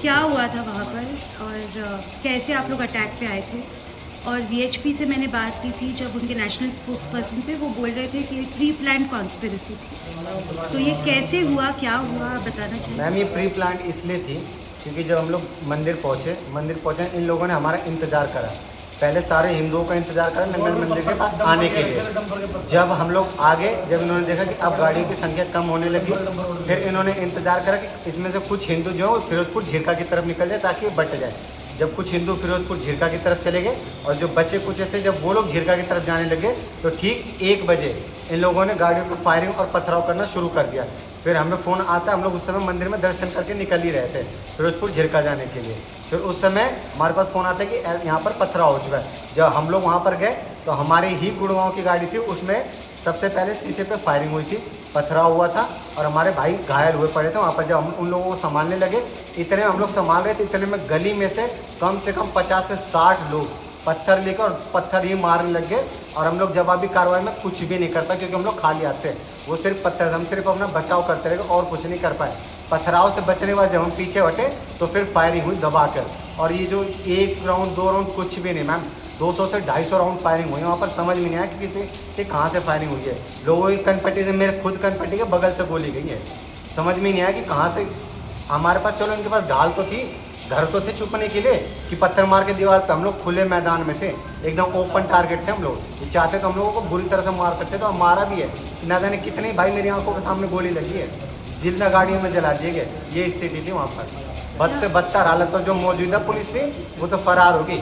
क्या हुआ था वहाँ पर और कैसे आप लोग अटैक पे आए थे? और वीएचपी से मैंने बात की थी जब उनके नेशनल स्पोक्स पर्सन से, वो बोल रहे थे कि प्री प्लान कॉन्स्पिरेसी थी। तो ये कैसे हुआ, क्या हुआ, आप बताना चाहिए। मैम ये प्री प्लान इसलिए थी क्योंकि जब हम लोग मंदिर पहुँचे इन लोगों ने हमारा इंतज़ार करा। पहले सारे हिंदुओं का इंतज़ार करा नंगल मंदिर के पास आने के लिए। जब हम लोग आगे, जब इन्होंने देखा कि अब गाड़ियों की संख्या कम होने लगी, फिर इन्होंने इंतज़ार करा कि इसमें से कुछ हिंदू जो है फिरोजपुर झिरका की तरफ निकल जाए ताकि ये बट जाए। जब कुछ हिंदू फिरोजपुर झिरका की तरफ चले गए और जो बच्चे कुछ थे जब वो लोग झिरका की तरफ जाने लगे तो ठीक 1 बजे इन लोगों ने गाड़ियों को फायरिंग और पथराव करना शुरू कर दिया। फिर हमें फ़ोन आता, हम लोग उस समय मंदिर में दर्शन करके निकल ही रहे थे फिरोजपुर झिरका जाने के लिए। फिर उस समय हमारे पास फ़ोन आता है कि यहाँ पर पथराव हो चुका है। जब हम लोग वहाँ पर गए तो हमारे ही गुड़गांव की गाड़ी थी, उसमें सबसे पहले शीशे पे फायरिंग हुई थी, पथराव हुआ था और हमारे भाई घायल हुए पड़े थे। वहाँ पर जब हम उन लोगों को संभालने लगे, इतने में हम लोग संभाल रहे थे, इतने में गली में से कम 50 से 60 लोग पत्थर लेकर और पत्थर ही मारने लग गए। और हम लोग जवाबी कार्रवाई में कुछ भी नहीं करता क्योंकि हम लोग खाली आते हैं। वो सिर्फ पत्थर, हम सिर्फ अपना बचाव करते रहे और कुछ नहीं कर पाए। पथराव से बचने के बाद जब हम पीछे हटे तो फिर फायरिंग हुई दबाकर। और ये जो 1 राउंड 2 राउंड कुछ भी नहीं मैम, 200 से 250 राउंड फायरिंग हुई। वहाँ पर समझ में नहीं आया कि किसी के कहाँ से फायरिंग हुई है। लोगों की कनपट्टी से, मेरे खुद कनपट्टी के बगल से गोली गई है। समझ में नहीं आया कि कहाँ से। हमारे पास चलो इनके पास ढाल तो थी, घर तो थे छुपने के लिए कि पत्थर मार के दीवार पे। हम लोग खुले मैदान में थे, एकदम ओपन टारगेट थे हम लोग। ये चाहते तो हम लोगों को बुरी तरह से मार सकते थे और मारा भी है। ना जाने कितने भाई मेरी आंखों के सामने गोली लगी है, जिंदा गाड़ियों में जला दिए गए। ये स्थिति थी वहाँ पर, बद से बदतर हालत। और जो मौजूदा पुलिस थी वो तो फरार होगी,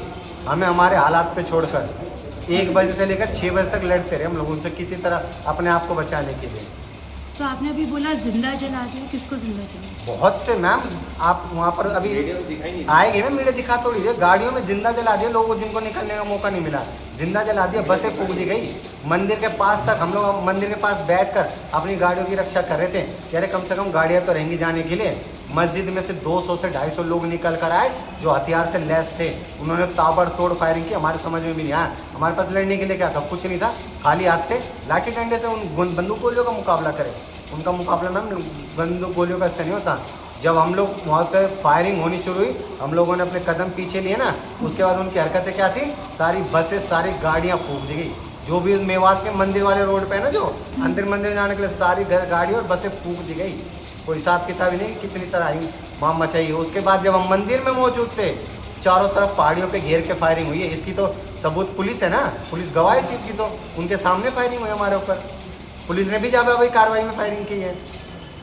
हमें हमारे हालात पे छोड़कर। 1 बजे से लेकर 6 बजे तक लड़ते रहे हम लोग उनसे किसी तरह अपने आप को बचाने के लिए। तो आपने अभी बोला जिंदा जला दिया, किसको जिंदा जला? बहुत से मैम, आप वहाँ पर अभी आएंगे ना, मीडिया दिखा तो लीजिए, गाड़ियों में जिंदा जला दिया लोगों, जिनको निकलने का मौका नहीं मिला, जिंदा जला दिया। बसें फूक दी गई। मंदिर के पास तक हम लोग मंदिर के पास बैठकर अपनी गाड़ियों की रक्षा कर रहे थे कि अरे कम से कम गाड़ियाँ तो रहेंगी जाने के लिए। मस्जिद में से 200 से 250 लोग निकल कर आए जो हथियार से लैस थे। उन्होंने ताबड़तोड़ फायरिंग की, हमारे समझ में भी नहीं आया। हमारे पास लड़ने के लिए क्या था, कुछ नहीं था, खाली हाथ थे। लाठी डंडे से उन बंदूक गोलियों का मुकाबला करें। उनका मुकाबला मैम बंदूक गोलियों का इससे नहीं होता। जब हम लोग वहाँ से फायरिंग होनी शुरू हुई, हम लोगों ने अपने कदम पीछे लिए ना, उसके बाद उनकी हरकतें क्या थी, सारी बसें सारी गाड़ियाँ फूक दी गई। जो भी मेवात के मंदिर वाले रोड पे है ना, जो अंदर मंदिर जाने के लिए सारी गाड़ी और बसें फूक दी गई। कोई हिसाब किताब ही नहीं कितनी तरह आई वहाँ मचाई। उसके बाद जब हम मंदिर में मौजूद थे, चारों तरफ पहाड़ियों पे घेर के फायरिंग हुई है। इसकी तो सबूत पुलिस है ना, पुलिस गवाह है चीज़ की, तो उनके सामने फायरिंग हुई हमारे ऊपर। पुलिस ने भी जवाबी कार्रवाई में फायरिंग की है।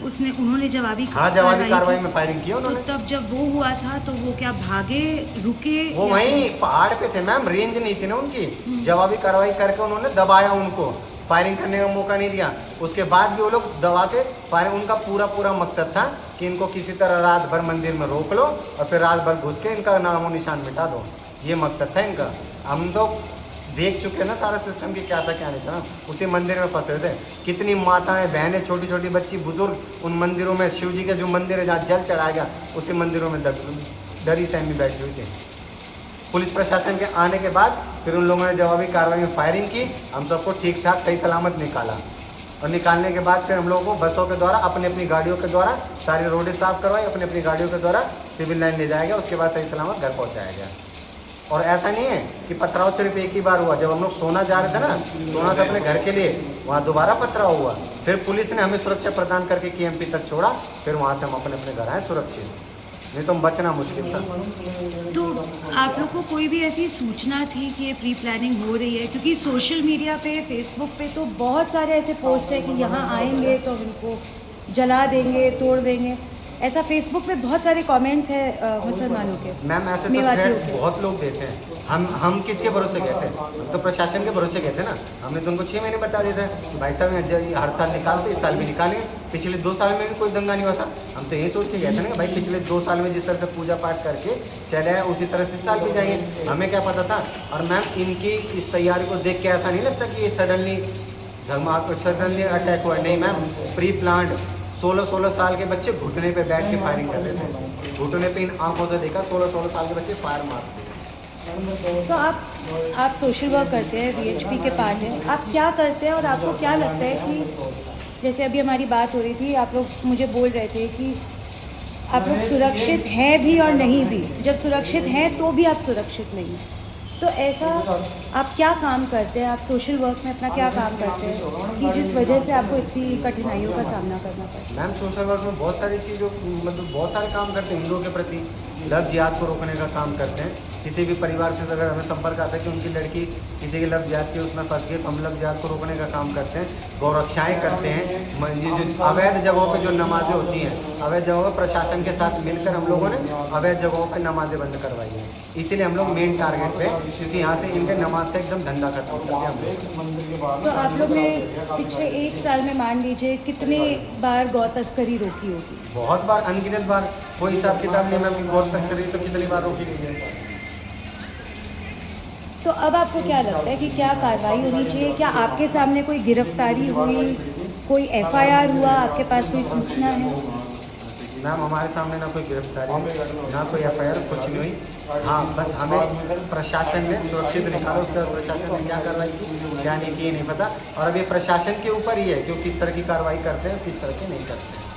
उन्होंने जवाबी कार्रवाई में फायरिंग की उन्होंने। तो तब जब वो हुआ था तो वो क्या भागे, रुके? वो वहीं पहाड़ पे थे मैम, रेंज नहीं थी ना उनकी। जवाबी कार्रवाई करके उन्होंने दबाया, उनको फायरिंग करने का मौका नहीं दिया। उसके बाद भी वो लोग दबा के फायरिंग, उनका पूरा मकसद था कि इनको किसी तरह रात भर मंदिर में रोक लो और फिर रात भर घुस के इनका नामो निशान मिटा दो। ये मकसद था इनका। हम तो देख चुके ना सारा सिस्टम की क्या था क्या नहीं था। उसी मंदिर में फंसे थे, कितनी माताएं बहनें छोटी छोटी बच्ची बुजुर्ग उन मंदिरों में, शिव जी के जो मंदिर है जहाँ जल चढ़ाया गया उसी मंदिरों में डरी सहमी बैठी हुई थी। पुलिस प्रशासन के आने के बाद फिर उन लोगों ने जवाबी कार्रवाई में फायरिंग की। हम सबको ठीक ठाक सही सलामत निकाला और निकालने के बाद फिर हम लोगों को बसों के द्वारा अपनी अपनी गाड़ियों के द्वारा सारी रोडें साफ करवाई, अपनी अपनी गाड़ियों के द्वारा सिविल लाइन ले जाया गया। उसके बाद सही सलामत घर पहुँचाया गया। और ऐसा नहीं है कि पथराव सिर्फ एक ही बार हुआ। जब हम लोग सोना जा रहे थे ना, सोना से अपने घर के लिए, वहाँ दोबारा पथराव हुआ। फिर पुलिस ने हमें सुरक्षा प्रदान करके KMP तक छोड़ा। फिर वहाँ से हम अपने घर आए सुरक्षित, नहीं तो बचना मुश्किल था। तो आप लोग को कोई भी ऐसी सूचना थी कि ये प्री प्लानिंग हो रही है? क्योंकि सोशल मीडिया पे, फेसबुक पे तो बहुत सारे ऐसे पोस्ट है कि यहाँ आएंगे तो इनको जला देंगे, तोड़ देंगे। ऐसा फेसबुक पे बहुत सारे कमेंट्स हैं मुसलमानों के। मैम ऐसे तो थ्रेट बहुत लोग देते हैं। हम किसके भरोसे गए थे? हम तो प्रशासन के भरोसे गए थे ना। हमने तो उनको 6 महीने बता दिए थे कि भाई साहब हर साल निकालते, इस साल भी निकालेंगे। पिछले 2 साल में भी कोई दंगा नहीं हुआ था। हम तो यही सोच के गए थे ना कि भाई पिछले 2 साल में जिस तरह से पूजा पाठ करके चले आए उसी तरह से इस साल भी जाएंगे। हमें क्या पता था। और मैम इनकी इस तैयारी को देख के ऐसा नहीं लगता कि ये सडनली अटैक हुआ। नहीं मैम, प्री प्लान्ड। 16 साल के बच्चे घुटने पे बैठ के फायरिंग कर रहे थे। घुटने पे इन आंखों से देखा 16 साल के बच्चे फायर मारते थे। तो आप सोशल वर्क करते हैं, VHP के पार्ट हैं, आप क्या करते हैं और आपको क्या लगता है कि जैसे अभी हमारी बात हो रही थी, आप लोग मुझे बोल रहे थे कि आप लोग सुरक्षित हैं भी और नहीं भी। जब सुरक्षित हैं तो भी आप सुरक्षित नहीं हैं। तो ऐसा आप क्या काम करते हैं, आप सोशल वर्क में अपना क्या काम करते हैं कि जिस वजह से आपको इतनी कठिनाइयों का सामना करना पड़ता है? मैम सोशल वर्क में बहुत सारी चीज़ों मतलब बहुत सारे काम करते हैं हिंदुओं के प्रति। लव जिहाद को रोकने का काम करते हैं। किसी भी परिवार से अगर हमें संपर्क आता है कि उनकी लड़की किसी के लव जिहाद के उसमें फंस गई तो हम लव जिहाद को रोकने का काम करते हैं। गौरक्षाएँ करते हैं। ये जो अवैध जगहों पर जो नमाज़ें होती हैं, अवैध जगहों पर प्रशासन के साथ मिलकर हम लोगों ने अवैध जगहों पर नमाज़ें बंद करवाई हैं। इसीलिए हम लोग मेन टारगेट पे, क्योंकि यहाँ से इनके नमाज का एकदम धंधा खत्म करते हैं हम लोग। तो आप लोग ने पिछले 1 साल में मान लीजिए कितने बार गौ तस्करी रोकी होगी? बहुत बार, अनगिनत बार, कोई हिसाब किताब नहीं मैम। गौ तस्करी तो कितनी बार रोकी गई है। तो अब आपको क्या लगता है कि क्या कार्रवाई होनी चाहिए? क्या आपके सामने कोई गिरफ्तारी हुई, कोई एफआईआर हुआ, आपके पास कोई सूचना है? मैम हमारे सामने ना कोई गिरफ्तारी हुई, ना कोई एफआईआर, कुछ नहीं हुई। हाँ बस हमें प्रशासन ने सुरक्षित निकाला, उसका प्रशासन ने क्या कार्रवाई की क्या नहीं की नहीं पता। और अब ये प्रशासन के ऊपर ही है कि वो किस तरह की कार्रवाई करते हैं, किस तरह की नहीं करते हैं।